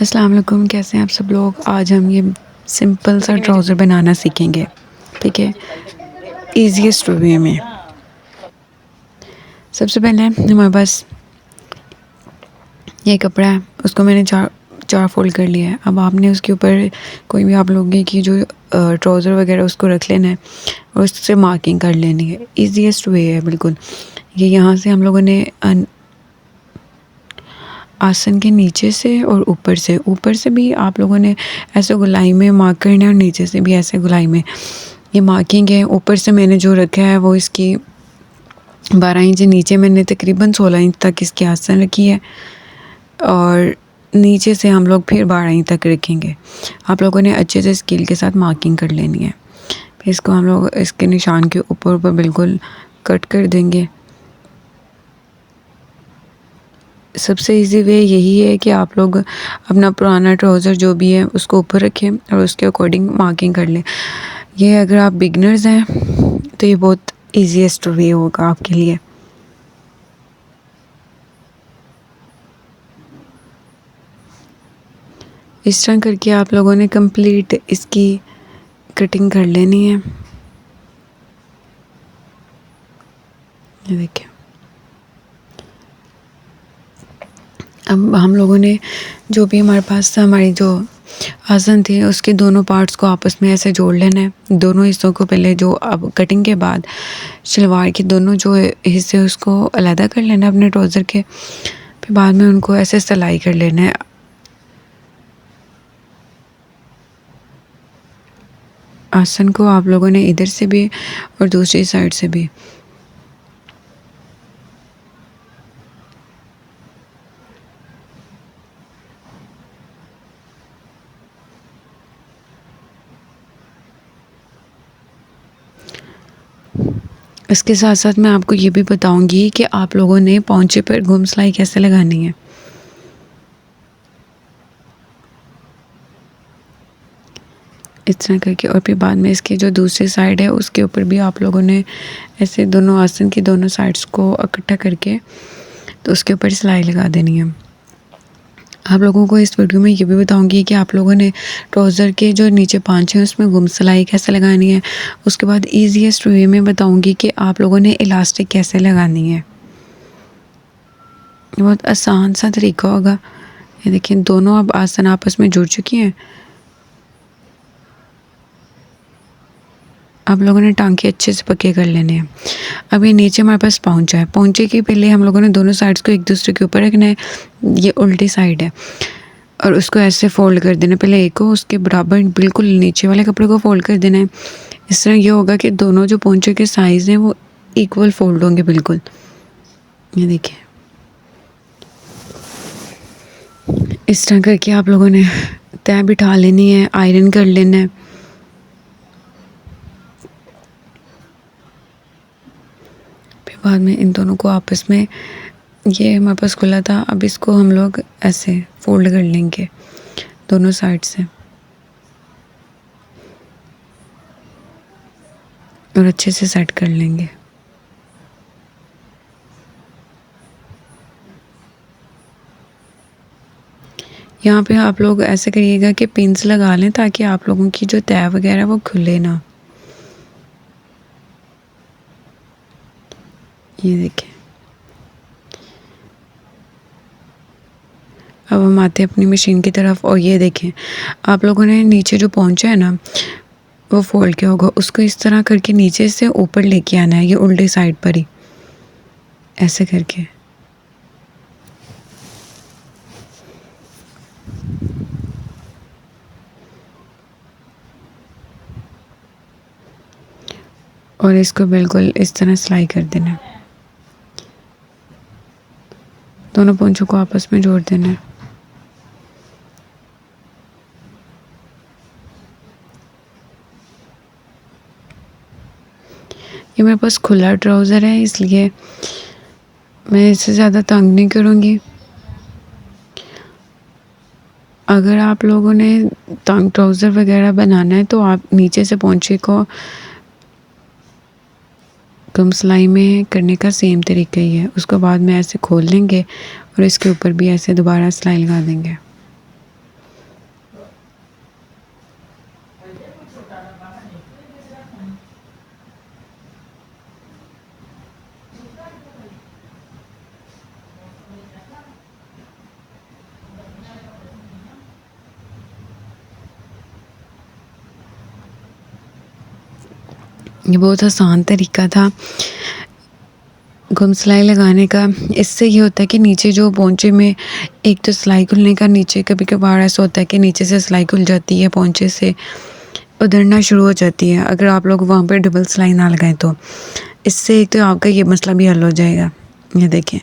अस्सलाम वालेकुम, कैसे हैं आप सब लोग। आज हम ये सिंपल सा ट्राउज़र बनाना सीखेंगे, ठीक है, ईज़ीएस्ट वे में। सबसे पहले हमारे पास ये कपड़ा है, उसको मैंने चार चार फ़ोल्ड कर लिया है। अब आपने उसके ऊपर कोई भी आप लोगों की जो ट्राउज़र वगैरह उसको रख लेना है और उससे मार्किंग कर लेनी है। ईज़ीएस्ट वे है बिल्कुल। ये यहाँ से हम लोगों ने आसन के नीचे से और ऊपर से भी आप लोगों ने ऐसे गोलाई में मार्क करना है और नीचे से भी ऐसे गोलाई में। ये मार्किंग है। ऊपर से मैंने जो रखा है वो इसकी 12 इंच, नीचे मैंने तकरीबन 16 इंच तक इसकी आसन रखी है और नीचे से हम लोग फिर 12 इंच तक रखेंगे। आप लोगों ने अच्छे से स्केल के साथ मार्किंग कर लेनी है। फिर इसको हम लोग इसके निशान के ऊपर बिल्कुल कट कर देंगे। सबसे इजी वे यही है कि आप लोग अपना पुराना ट्राउज़र जो भी है उसको ऊपर रखें और उसके अकॉर्डिंग मार्किंग कर लें। ये अगर आप बिगनर्स हैं तो ये बहुत ईजीएस्ट वे होगा आपके लिए। इस तरह करके आप लोगों ने कंप्लीट इसकी कटिंग कर लेनी है। ये देखिए, अब हम लोगों ने जो भी हमारे पास था, हमारी जो आसन थी, उसके दोनों पार्ट्स को आपस में ऐसे जोड़ लेना है। दोनों हिस्सों को पहले जो अब कटिंग के बाद शलवार के दोनों जो हिस्से उसको अलहदा कर लेना है अपने ट्राउज़र के। फिर बाद में उनको ऐसे सिलाई कर लेना है। आसन को आप लोगों ने इधर से भी और दूसरी साइड से भी। इसके साथ साथ मैं आपको ये भी बताऊंगी कि आप लोगों ने पौंचे पर घुम सिलाई कैसे लगानी है। इस तरह करके, और फिर बाद में इसकी जो दूसरी साइड है उसके ऊपर भी आप लोगों ने ऐसे दोनों आसन की दोनों साइड्स को इकट्ठा करके तो उसके ऊपर सिलाई लगा देनी है। आप लोगों को इस वीडियो में ये भी बताऊंगी कि आप लोगों ने ट्राउज़र के जो नीचे पाँच हैं उसमें गुम सिलाई कैसे लगानी है। उसके बाद ईजीएस्ट वे में बताऊंगी कि आप लोगों ने इलास्टिक कैसे लगानी है। बहुत आसान सा तरीका होगा। ये देखिए, दोनों अब आसन आपस में जुड़ चुकी हैं। आप लोगों ने टांके अच्छे से पक्के कर लेने हैं। अब ये नीचे हमारे पास पहुंचा है। पहुंचे के पहले हम लोगों ने दोनों साइड्स को एक दूसरे के ऊपर रखना है। ये उल्टी साइड है और उसको ऐसे फोल्ड कर देना है। पहले एक को उसके बराबर बिल्कुल नीचे वाले कपड़े को फोल्ड कर देना है। इस तरह ये होगा कि दोनों जो पहुंचे के साइज़ हैं वो इक्वल फोल्ड होंगे बिल्कुल। ये देखिए, इस तरह करके आप लोगों ने तय बिठा लेनी है, आयरन कर लेना है। फिर बाद में इन दोनों को आपस में, ये हमारे पास खुला था, अब इसको हम लोग ऐसे फोल्ड कर लेंगे दोनों साइड से और अच्छे से सेट कर लेंगे। यहाँ पे आप लोग ऐसे करिएगा कि पिंस लगा लें ताकि आप लोगों की जो तय वगैरह वो खुले ना। ये देखें, अब हम आते हैं अपनी मशीन की तरफ और ये देखें, आप लोगों ने नीचे जो पहुंचा है ना वो फोल्ड किया होगा, उसको इस तरह करके नीचे से ऊपर लेके आना है, ये उल्टी साइड पर ही ऐसे करके। और इसको बिल्कुल इस तरह सिलाई कर देना है। दोनों पोंचों को आपस में जोड़ देना है। ये मेरे पास खुला ट्राउज़र है इसलिए मैं इससे ज़्यादा तंग नहीं करूँगी। अगर आप लोगों ने तंग ट्राउज़र वगैरह बनाना है तो आप नीचे से पोंचे को कम सिलाई में करने का सेम तरीका ही है। उसको बाद में ऐसे खोल लेंगे और इसके ऊपर भी ऐसे दोबारा सिलाई लगा देंगे। ये बहुत आसान तरीका था गुम सिलाई लगाने का। इससे ये होता है कि नीचे जो पोंचे में एक तो सिलाई खुलने का, नीचे कभी कभार ऐसा होता है कि नीचे से सिलाई खुल जाती है, पोंचे से उधड़ना शुरू हो जाती है। अगर आप लोग वहाँ पे डबल सिलाई ना लगाएं तो इससे एक तो आपका ये मसला भी हल हो जाएगा। ये देखें,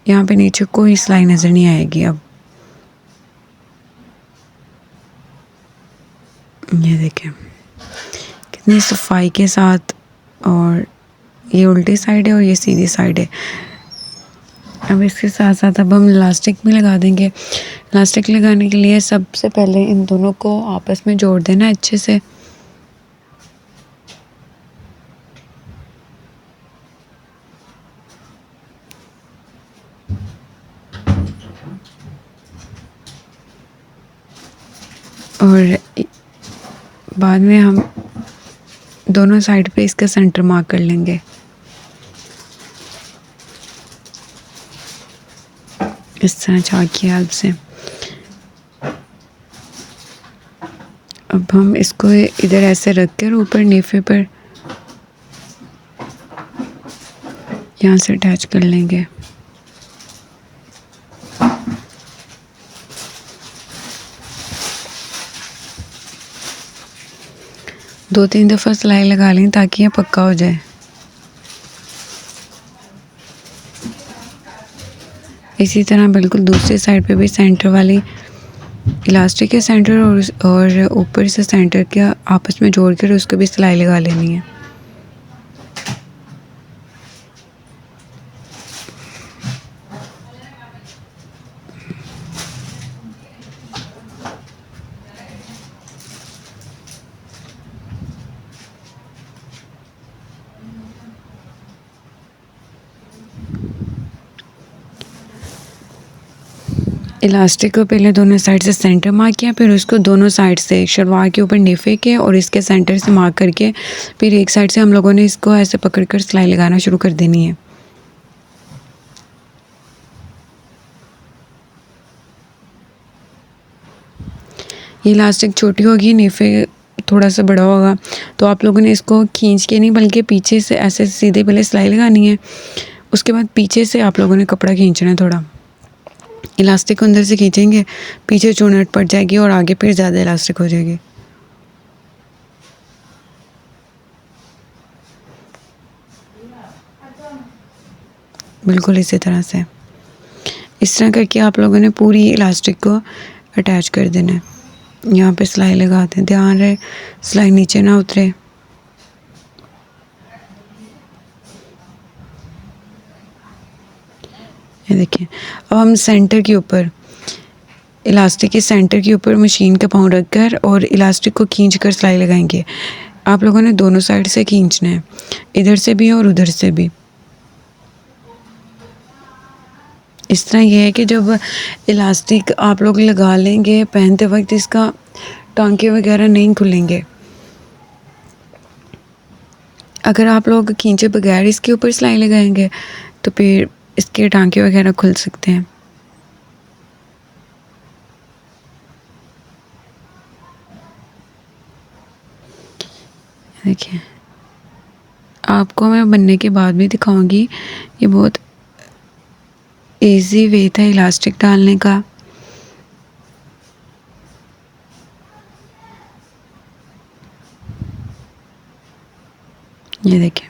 यहाँ पे नीचे कोई सिलाई नज़र नहीं आएगी अब। ये देखें कितनी सफाई के साथ। और ये उल्टी साइड है और ये सीधी साइड है। अब इसके साथ साथ अब हम इलास्टिक भी लगा देंगे। इलास्टिक लगाने के लिए सबसे पहले इन दोनों को आपस में जोड़ देना अच्छे से। और बाद में हम दोनों साइड पे इसका सेंटर मार्क कर लेंगे। इस तरह चाक की हेल्प से अब हम इसको इधर ऐसे रख कर ऊपर नेफे पर यहाँ से अटैच कर लेंगे। दो तीन दफ़ा सिलाई लगा लें ताकि ये पक्का हो जाए। इसी तरह बिल्कुल दूसरी साइड पे भी सेंटर वाली इलास्टिक के सेंटर और ऊपर से सेंटर के आपस में जोड़ कर उसको भी सिलाई लगा लेनी है। इलास्टिक को पहले दोनों साइड से सेंटर मार्क किया, फिर उसको दोनों साइड से शलवार के ऊपर नेफे के और इसके सेंटर से मार्क करके फिर एक साइड से हम लोगों ने इसको ऐसे पकड़कर सिलाई लगाना शुरू कर देनी है। ये इलास्टिक छोटी होगी, नेफे थोड़ा सा बड़ा होगा, तो आप लोगों ने इसको खींच के नहीं बल्कि पीछे से ऐसे सीधे पहले सिलाई लगानी है। उसके बाद पीछे से आप लोगों ने कपड़ा खींचना है। थोड़ा इलास्टिक को अंदर से खींचेंगे, पीछे चूनट पड़ जाएगी और आगे फिर ज़्यादा इलास्टिक हो जाएगी। बिल्कुल इसी तरह से इस तरह करके आप लोगों ने पूरी इलास्टिक को अटैच कर देना है। यहाँ पे सिलाई लगा दें, ध्यान रहे सिलाई नीचे ना उतरे। ये देखिए, अब हम सेंटर के ऊपर इलास्टिक के सेंटर के ऊपर मशीन का पाँव रख कर और इलास्टिक को खींच कर सिलाई लगाएंगे। आप लोगों ने दोनों साइड से खींचना है, इधर से भी और उधर से भी। इस तरह यह है कि जब इलास्टिक आप लोग लगा लेंगे पहनते वक्त इसका टांके वगैरह नहीं खुलेंगे। अगर आप लोग खींचे बगैर इसके ऊपर सिलाई लगाएंगे तो फिर इसके टांके वगैरह खुल सकते हैं। देखिए, आपको मैं बनने के बाद भी दिखाऊंगी। ये बहुत इजी वे था इलास्टिक डालने का। ये देखिए,